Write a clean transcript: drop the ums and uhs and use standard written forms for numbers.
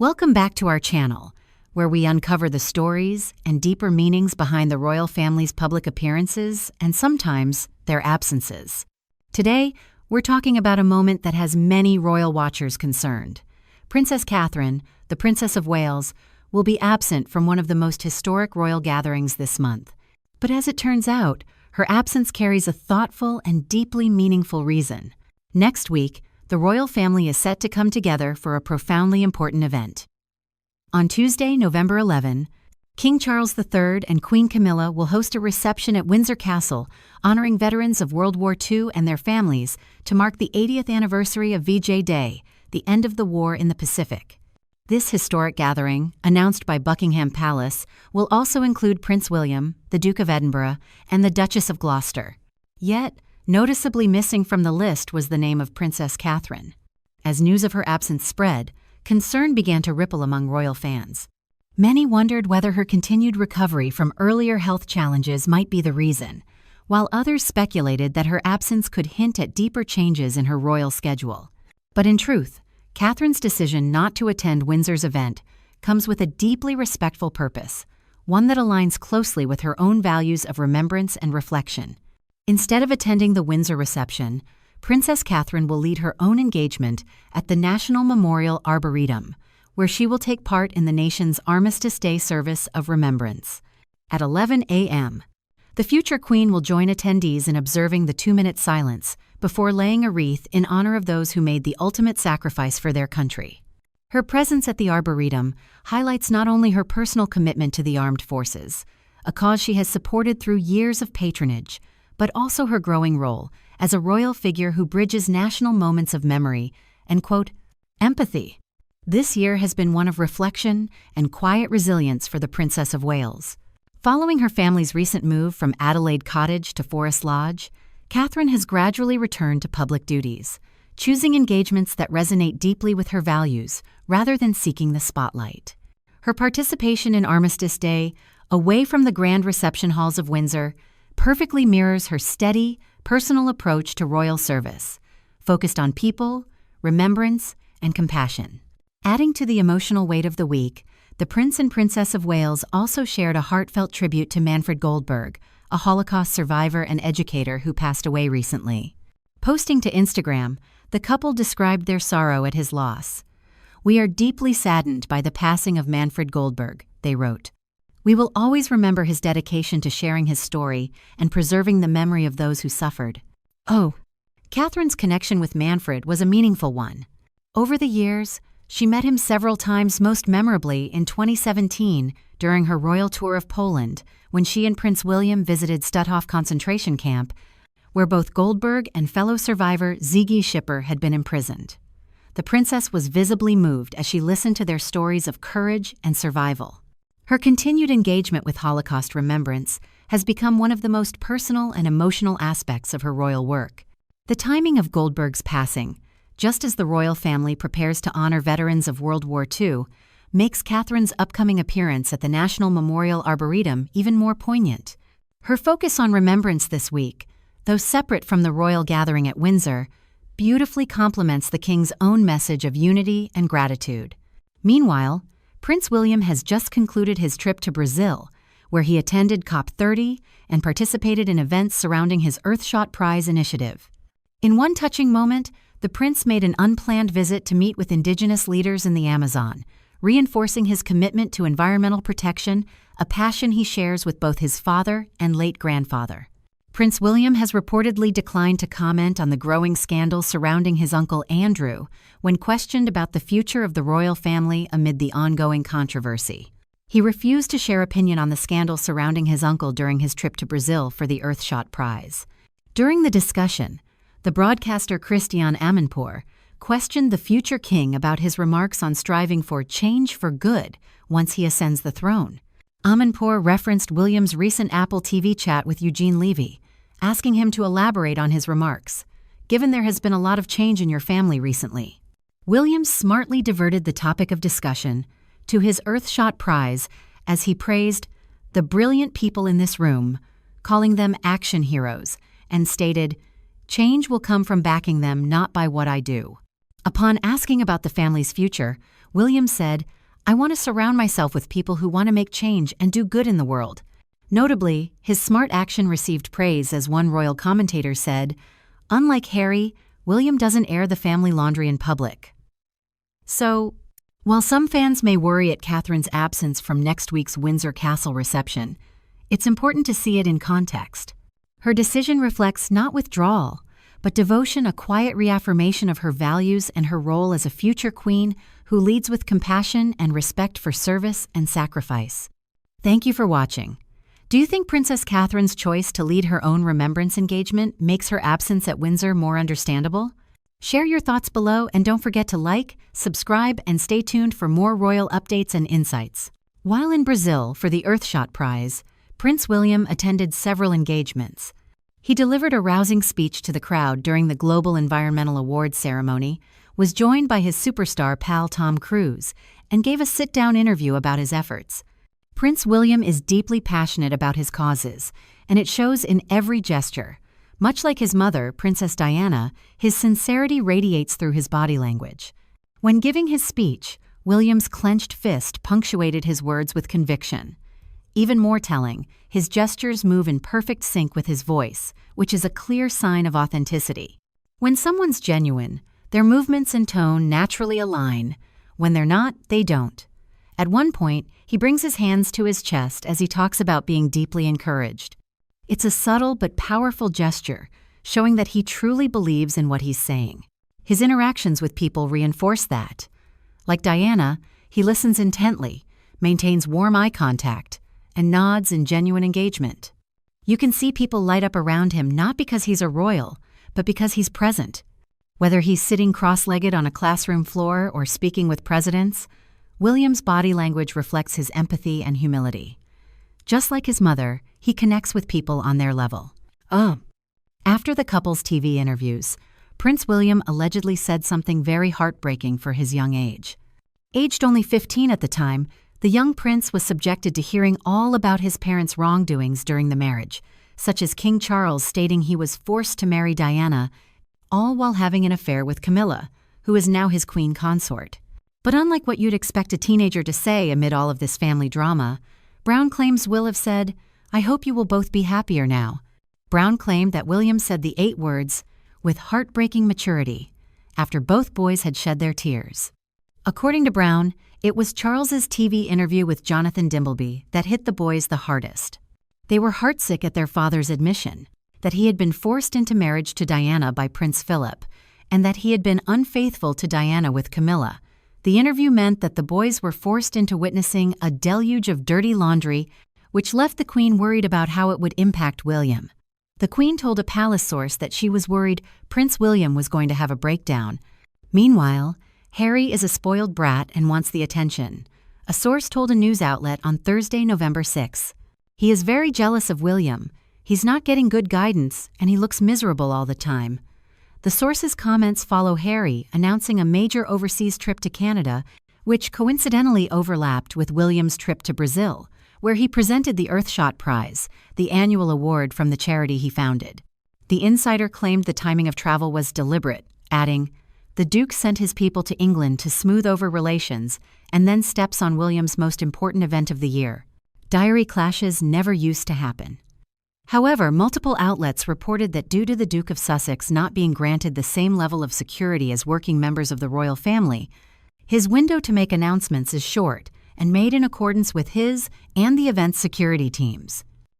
Welcome back to our channel, where we uncover the stories and deeper meanings behind the royal family's public appearances and sometimes their absences. Today, we're talking about a moment that has many royal watchers concerned. Princess Catherine, the Princess of Wales, will be absent from one of the most historic royal gatherings this month. But as it turns out, her absence carries a thoughtful and deeply meaningful reason. Next week, the royal family is set to come together for a profoundly important event. On Tuesday, November 11, King Charles III and Queen Camilla will host a reception at Windsor Castle honoring veterans of World War II and their families to mark the 80th anniversary of VJ Day, the end of the war in the Pacific. This historic gathering, announced by Buckingham Palace, will also include Prince William, the Duke of Edinburgh, and the Duchess of Gloucester. Yet, noticeably missing from the list was the name of Princess Catherine. As news of her absence spread, concern began to ripple among royal fans. Many wondered whether her continued recovery from earlier health challenges might be the reason, while others speculated that her absence could hint at deeper changes in her royal schedule. But in truth, Catherine's decision not to attend Windsor's event comes with a deeply respectful purpose, one that aligns closely with her own values of remembrance and reflection. Instead of attending the Windsor reception, Princess Catherine will lead her own engagement at the National Memorial Arboretum, where she will take part in the nation's Armistice Day service of remembrance. At 11 a.m., the future queen will join attendees in observing the 2-minute silence before laying a wreath in honor of those who made the ultimate sacrifice for their country. Her presence at the Arboretum highlights not only her personal commitment to the armed forces, a cause she has supported through years of patronage, but also her growing role as a royal figure who bridges national moments of memory and, quote, empathy. This year has been one of reflection and quiet resilience for the Princess of Wales. Following her family's recent move from Adelaide Cottage to Forest Lodge, Catherine has gradually returned to public duties, choosing engagements that resonate deeply with her values rather than seeking the spotlight. Her participation in Armistice Day, away from the grand reception halls of Windsor, perfectly mirrors her steady, personal approach to royal service, focused on people, remembrance, and compassion. Adding to the emotional weight of the week, the Prince and Princess of Wales also shared a heartfelt tribute to Manfred Goldberg, a Holocaust survivor and educator who passed away recently. Posting to Instagram, the couple described their sorrow at his loss. "We are deeply saddened by the passing of Manfred Goldberg," they wrote. "We will always remember his dedication to sharing his story and preserving the memory of those who suffered." Oh, Catherine's connection with Manfred was a meaningful one. Over the years, she met him several times, most memorably in 2017 during her royal tour of Poland, when she and Prince William visited Stutthof concentration camp, where both Goldberg and fellow survivor Ziggy Schipper had been imprisoned. The princess was visibly moved as she listened to their stories of courage and survival. Her continued engagement with Holocaust remembrance has become one of the most personal and emotional aspects of her royal work. The timing of Goldberg's passing, just as the royal family prepares to honor veterans of World War II, makes Catherine's upcoming appearance at the National Memorial Arboretum even more poignant. Her focus on remembrance this week, though separate from the royal gathering at Windsor, beautifully complements the king's own message of unity and gratitude. Meanwhile, Prince William has just concluded his trip to Brazil, where he attended COP30 and participated in events surrounding his Earthshot Prize initiative. In one touching moment, the prince made an unplanned visit to meet with indigenous leaders in the Amazon, reinforcing his commitment to environmental protection, a passion he shares with both his father and late grandfather. Prince William has reportedly declined to comment on the growing scandal surrounding his uncle Andrew when questioned about the future of the royal family amid the ongoing controversy. He refused to share opinion on the scandal surrounding his uncle during his trip to Brazil for the Earthshot Prize. During the discussion, the broadcaster Christian Amanpour questioned the future king about his remarks on striving for change for good once he ascends the throne. Amanpour referenced William's recent Apple TV chat with Eugene Levy, asking him to elaborate on his remarks, given there has been a lot of change in your family recently. William smartly diverted the topic of discussion to his Earthshot Prize as he praised the brilliant people in this room, calling them action heroes, and stated, "Change will come from backing them, not by what I do." Upon asking about the family's future, William said, "I want to surround myself with people who want to make change and do good in the world." Notably, his smart action received praise as one royal commentator said, "Unlike Harry, William doesn't air the family laundry in public." So, while some fans may worry at Catherine's absence from next week's Windsor Castle reception, it's important to see it in context. Her decision reflects not withdrawal, but devotion, a quiet reaffirmation of her values and her role as a future queen who leads with compassion and respect for service and sacrifice. Thank you for watching. Do you think Princess Catherine's choice to lead her own remembrance engagement makes her absence at Windsor more understandable? Share your thoughts below and don't forget to like, subscribe, and stay tuned for more royal updates and insights. While in Brazil for the Earthshot Prize, Prince William attended several engagements. He delivered a rousing speech to the crowd during the Global Environmental Awards ceremony, was joined by his superstar pal Tom Cruise, and gave a sit-down interview about his efforts. Prince William is deeply passionate about his causes, and it shows in every gesture. Much like his mother, Princess Diana, his sincerity radiates through his body language. When giving his speech, William's clenched fist punctuated his words with conviction. Even more telling, his gestures move in perfect sync with his voice, which is a clear sign of authenticity. When someone's genuine, their movements and tone naturally align. When they're not, they don't. At one point, he brings his hands to his chest as he talks about being deeply encouraged. It's a subtle but powerful gesture, showing that he truly believes in what he's saying. His interactions with people reinforce that. Like Diana, he listens intently, maintains warm eye contact, and nods in genuine engagement. You can see people light up around him not because he's a royal, but because he's present. Whether he's sitting cross-legged on a classroom floor or speaking with presidents, William's body language reflects his empathy and humility. Just like his mother, he connects with people on their level. After the couple's TV interviews, Prince William allegedly said something very heartbreaking for his young age. Aged only 15 at the time, the young prince was subjected to hearing all about his parents' wrongdoings during the marriage, such as King Charles stating he was forced to marry Diana, all while having an affair with Camilla, who is now his queen consort. But unlike what you'd expect a teenager to say amid all of this family drama, Brown claims Will have said, "I hope you will both be happier now." Brown claimed that William said the 8 words, with heartbreaking maturity, after both boys had shed their tears. According to Brown, it was Charles's TV interview with Jonathan Dimbleby that hit the boys the hardest. They were heartsick at their father's admission that he had been forced into marriage to Diana by Prince Philip, and that he had been unfaithful to Diana with Camilla. The interview meant that the boys were forced into witnessing a deluge of dirty laundry, which left the Queen worried about how it would impact William. The Queen told a palace source that she was worried Prince William was going to have a breakdown. Meanwhile, Harry is a spoiled brat and wants the attention. A source told a news outlet on Thursday, November 6. He is very jealous of William. He's not getting good guidance, and he looks miserable all the time. The source's comments follow Harry announcing a major overseas trip to Canada, which coincidentally overlapped with William's trip to Brazil, where he presented the Earthshot Prize, the annual award from the charity he founded. The insider claimed the timing of travel was deliberate, adding, "The Duke sent his people to England to smooth over relations and then steps on William's most important event of the year." Diary clashes never used to happen. However, multiple outlets reported that due to the Duke of Sussex not being granted the same level of security as working members of the royal family, his window to make announcements is short and made in accordance with his and the event's security teams.